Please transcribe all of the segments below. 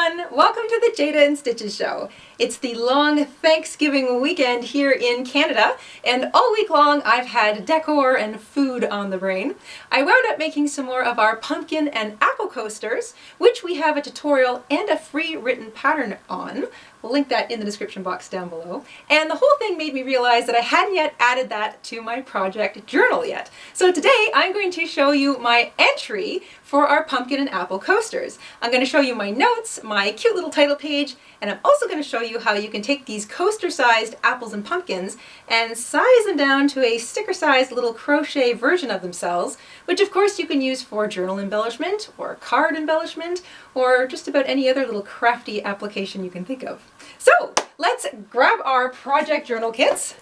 everyone! Welcome to the Jayda InStitches show. It's the long Thanksgiving weekend here in Canada, and all week long I've had decor and food on the brain. I wound up making some more of our pumpkin and apple coasters, which we have a tutorial and a free written pattern on. We'll link that in the description box down below. And the whole thing made me realize that I hadn't yet added that to my project journal yet. So today I'm going to show you my entry for our pumpkin and apple coasters. I'm going to show you my notes, my cute little title page, and I'm also going to show you how you can take these coaster-sized apples and pumpkins and size them down to a sticker-sized little crochet version of themselves, which of course you can use for journal embellishment or card embellishment or just about any other little crafty application you can think of. So let's grab our project journal kits.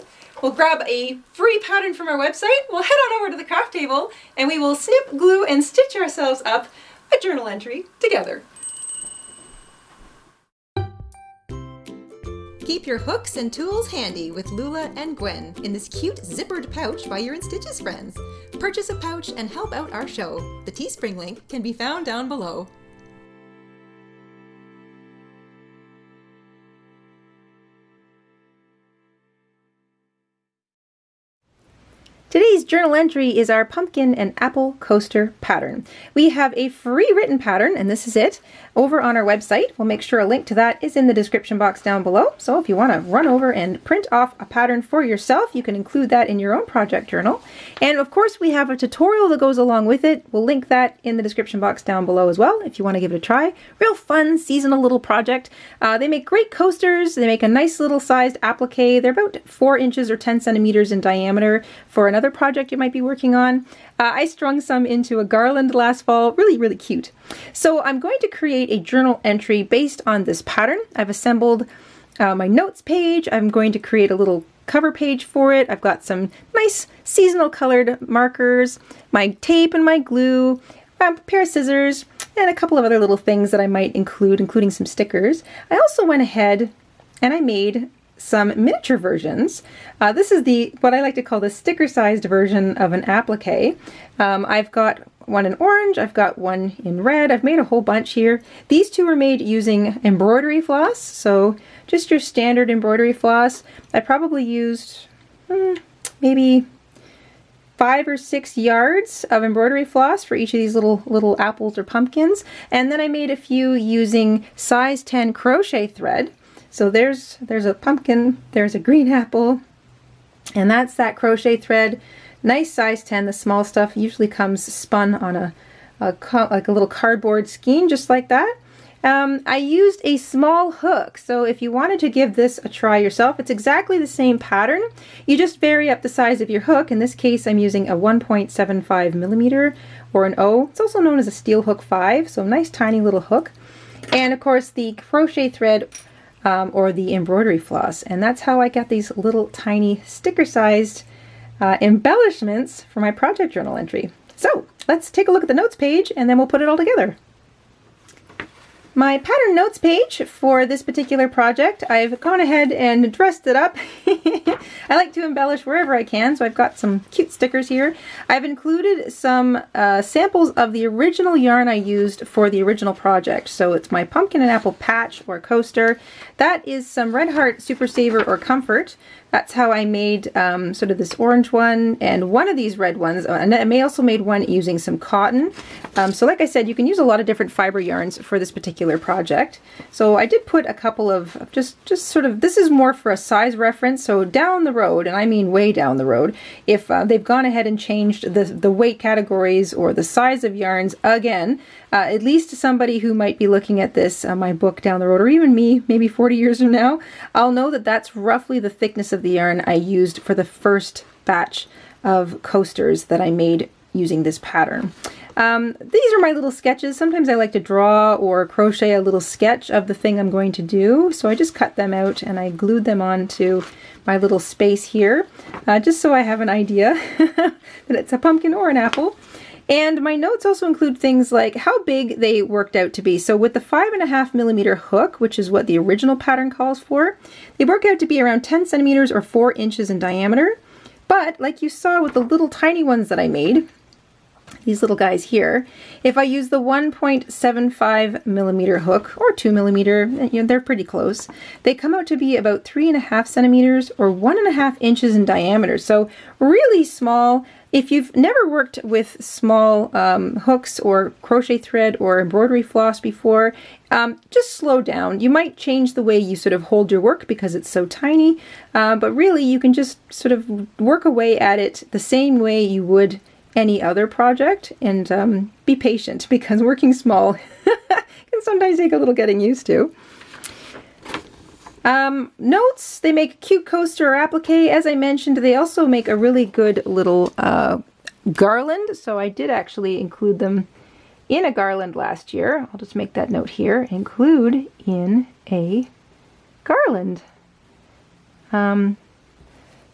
We'll grab a free pattern from our website, we'll head on over to the craft table, and we will snip, glue, and stitch ourselves up a journal entry together. Keep your hooks and tools handy with Lula and Gwen in this cute zippered pouch by your InStitches friends. Purchase a pouch and help out our show. The Teespring link can be found down below. Today's journal entry is our pumpkin and apple coaster pattern. We have a free written pattern, and this is it, over on our website. We'll make sure a link to that is in the description box down below. So if you want to run over and print off a pattern for yourself, you can include that in your own project journal. And of course, we have a tutorial that goes along with it. We'll link that in the description box down below as well if you want to give it a try. Real fun, seasonal little project. They make great coasters. They make a nice little sized applique. They're about 4 inches or 10 centimeters in diameter for another project you might be working on. I strung some into a garland last fall. Really, really cute. So I'm going to create a journal entry based on this pattern. I've assembled my notes page. I'm going to create a little cover page for it. I've got some nice seasonal colored markers, my tape and my glue, a pair of scissors, and a couple of other little things that I might include, including some stickers. I also went ahead and I made some miniature versions. This is what I like to call the sticker-sized version of an applique. I've got one in orange, I've got one in red, I've made a whole bunch here. These two are made using embroidery floss, so just your standard embroidery floss. I probably used maybe 5 or 6 yards of embroidery floss for each of these little apples or pumpkins, and then I made a few using size 10 crochet thread. So there's a pumpkin, there's a green apple, and that's that crochet thread. Nice size 10. The small stuff usually comes spun on like a little cardboard skein, just like that. I used a small hook, so if you wanted to give this a try yourself, it's exactly the same pattern. You just vary up the size of your hook. In this case, I'm using a 1.75 millimeter or an O. It's also known as a steel hook 5, so nice tiny little hook. And of course, the crochet thread or the embroidery floss, and that's how I got these little tiny sticker-sized embellishments for my project journal entry. So let's take a look at the notes page and then we'll put it all together. My pattern notes page for this particular project, I've gone ahead and dressed it up. I like to embellish wherever I can, so I've got some cute stickers here. I've included some samples of the original yarn I used for the original project. So it's my pumpkin and apple patch or coaster. That is some Red Heart Super Saver or Comfort. That's how I made sort of this orange one and one of these red ones. And I also made one using some cotton. So like I said, you can use a lot of different fiber yarns for this particular project. So I did put a couple of just sort of, this is more for a size reference. So down the road, and I mean way down the road, if they've gone ahead and changed the weight categories or the size of yarns again, at least somebody who might be looking at this, my book down the road, or even me, maybe 40 years from now, I'll know that that's roughly the thickness of the yarn I used for the first batch of coasters that I made using this pattern. These are my little sketches. Sometimes I like to draw or crochet a little sketch of the thing I'm going to do, so I just cut them out and I glued them onto my little space here, just so I have an idea that it's a pumpkin or an apple. And my notes also include things like how big they worked out to be. So with the 5.5 millimeter hook, which is what the original pattern calls for, they work out to be around 10 centimeters or 4 inches in diameter. But like you saw with the little tiny ones that I made, these little guys here. If I use the 1.75 millimeter hook or 2 millimeter, you know, they're pretty close. They come out to be about 3.5 centimeters or 1.5 inches in diameter. So really small. If you've never worked with small hooks or crochet thread or embroidery floss before, just slow down. You might change the way you sort of hold your work because it's so tiny, but really you can just sort of work away at it the same way you would any other project, and be patient because working small can sometimes take a little getting used to. Notes, they make a cute coaster or applique. As I mentioned, they also make a really good little garland, so I did actually include them in a garland last year. I'll just make that note here, include in a garland.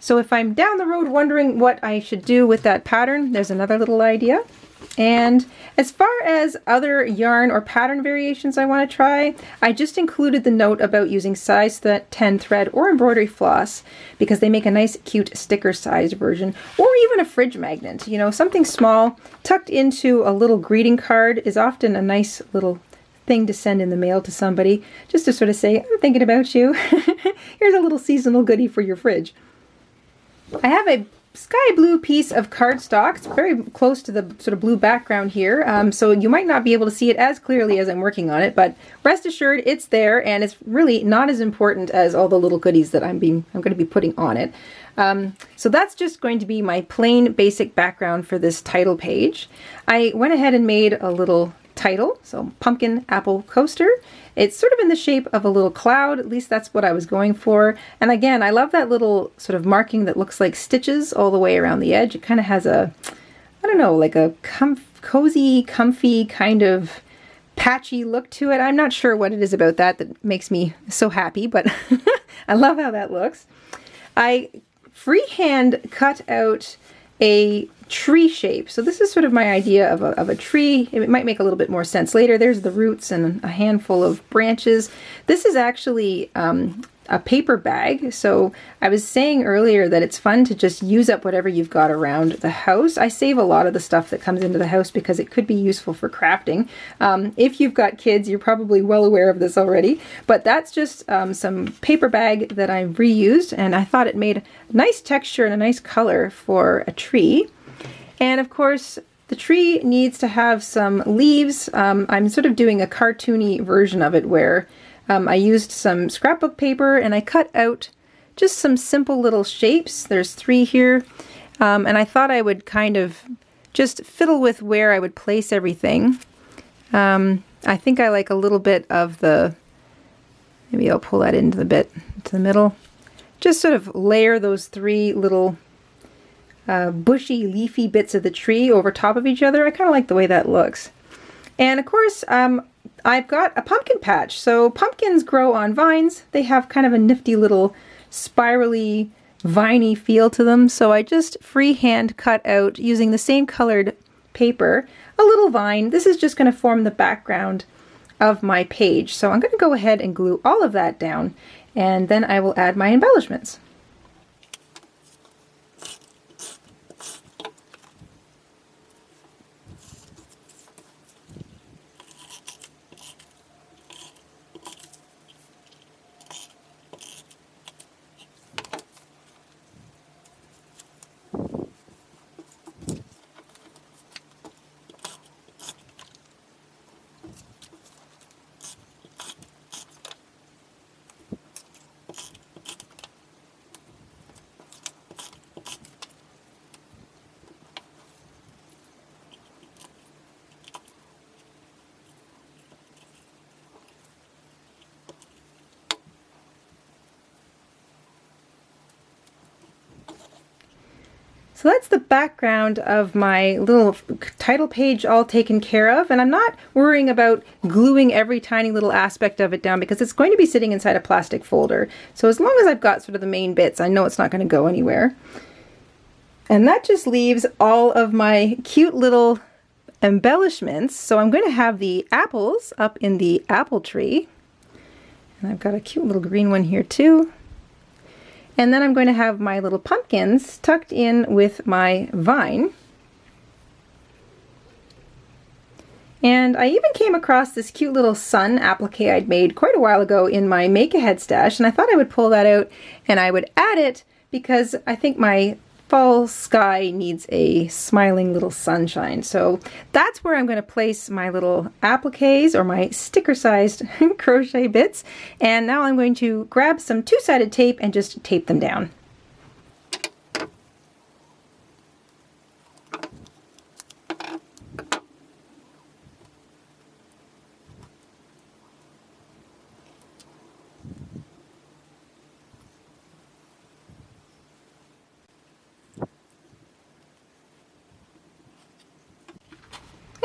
So if I'm down the road wondering what I should do with that pattern, there's another little idea. And as far as other yarn or pattern variations I want to try, I just included the note about using size 10 thread or embroidery floss because they make a nice cute sticker sized version, or even a fridge magnet. You know, something small tucked into a little greeting card is often a nice little thing to send in the mail to somebody, just to sort of say, I'm thinking about you. Here's a little seasonal goodie for your fridge. I have a sky blue piece of cardstock. It's very close to the sort of blue background here, so you might not be able to see it as clearly as I'm working on it, but rest assured it's there, and it's really not as important as all the little goodies that I'm going to be putting on it. So that's just going to be my plain basic background for this title page. I went ahead and made a little title, so Pumpkin Apple Coaster. It's sort of in the shape of a little cloud, at least that's what I was going for. And again, I love that little sort of marking that looks like stitches all the way around the edge. It kind of has a, I don't know, like a cozy, comfy kind of patchy look to it. I'm not sure what it is about that that makes me so happy, but I love how that looks. I freehand cut out a tree shape. So this is sort of my idea of a tree. It might make a little bit more sense later. There's the roots and a handful of branches. This is actually a paper bag. So I was saying earlier that it's fun to just use up whatever you've got around the house. I save a lot of the stuff that comes into the house because it could be useful for crafting. If you've got kids, you're probably well aware of this already, but that's just some paper bag that I reused, and I thought it made a nice texture and a nice color for a tree. And of course, the tree needs to have some leaves. I'm sort of doing a cartoony version of it where I used some scrapbook paper and I cut out just some simple little shapes. There's 3 here. And I thought I would kind of just fiddle with where I would place everything. I think I like a little bit of the, maybe I'll pull that into the middle. Just sort of layer those 3 little bushy, leafy bits of the tree over top of each other. I kind of like the way that looks. And of course, I've got a pumpkin patch. So pumpkins grow on vines. They have kind of a nifty little spirally, viney feel to them. So I just freehand cut out, using the same colored paper, a little vine. This is just going to form the background of my page. So I'm going to go ahead and glue all of that down, and then I will add my embellishments. So that's the background of my little title page all taken care of, and I'm not worrying about gluing every tiny little aspect of it down because it's going to be sitting inside a plastic folder. So as long as I've got sort of the main bits, I know it's not going to go anywhere. And that just leaves all of my cute little embellishments. So I'm going to have the apples up in the apple tree, and I've got a cute little green one here too. And then I'm going to have my little pumpkins tucked in with my vine. And I even came across this cute little sun applique I'd made quite a while ago in my make-ahead stash, and I thought I would pull that out and I would add it because I think my fall sky needs a smiling little sunshine. So that's where I'm going to place my little appliques, or my sticker-sized crochet bits. And now I'm going to grab some two-sided tape and just tape them down.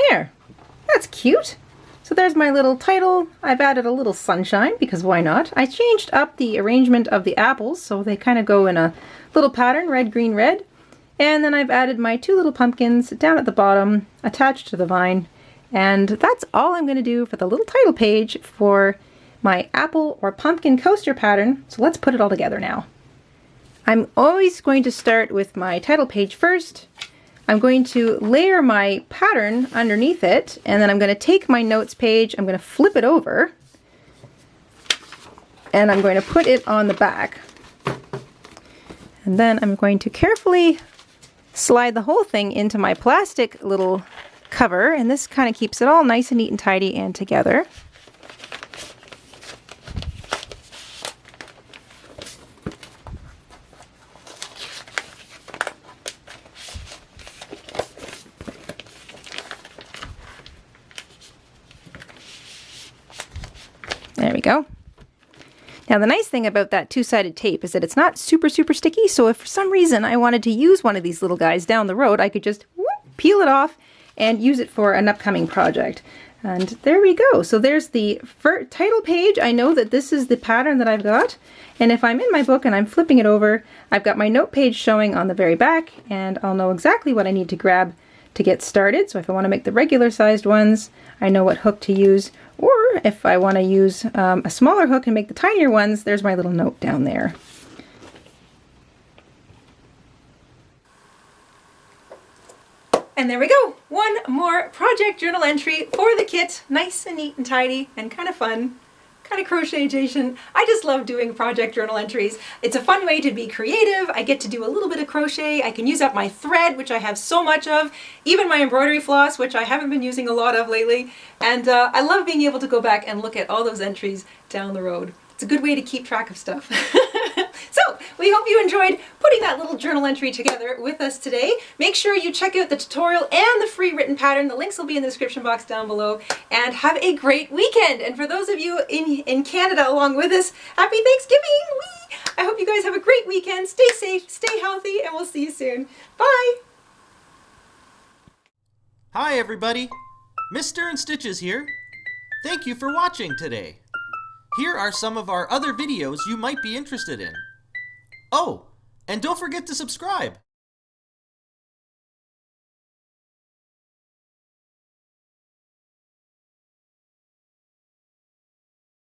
There, that's cute. So there's my little title. I've added a little sunshine because why not? I changed up the arrangement of the apples so they kind of go in a little pattern, red, green, red. And then I've added my two little pumpkins down at the bottom, attached to the vine. And that's all I'm going to do for the little title page for my apple or pumpkin coaster pattern. So let's put it all together now. I'm always going to start with my title page first. I'm going to layer my pattern underneath it, and then I'm going to take my notes page, I'm going to flip it over, and I'm going to put it on the back. And then I'm going to carefully slide the whole thing into my plastic little cover, and this kind of keeps it all nice and neat and tidy and together. There we go. Now the nice thing about that two-sided tape is that it's not super sticky, so if for some reason I wanted to use one of these little guys down the road, I could just peel it off and use it for an upcoming project. And there we go. So there's the title page. I know that this is the pattern that I've got, and if I'm in my book and I'm flipping it over, I've got my note page showing on the very back, and I'll know exactly what I need to grab to get started. So if I want to make the regular sized ones, I know what hook to use, or if I want to use a smaller hook and make the tinier ones, there's my little note down there. And there we go, one more project journal entry for the kit, nice and neat and tidy and kind of fun. Kind of crochet-ation. I just love doing project journal entries. It's a fun way to be creative. I get to do a little bit of crochet. I can use up my thread, which I have so much of, even my embroidery floss, which I haven't been using a lot of lately. And I love being able to go back and look at all those entries down the road. It's a good way to keep track of stuff. So we hope you enjoyed putting that little journal entry together with us today. Make sure you check out the tutorial and the free written pattern. The links will be in the description box down below. And have a great weekend. And for those of you in Canada along with us, happy Thanksgiving! Whee! I hope you guys have a great weekend. Stay safe, stay healthy, and we'll see you soon. Bye! Hi everybody, Mr. InStitches here. Thank you for watching today. Here are some of our other videos you might be interested in. Oh, and don't forget to subscribe.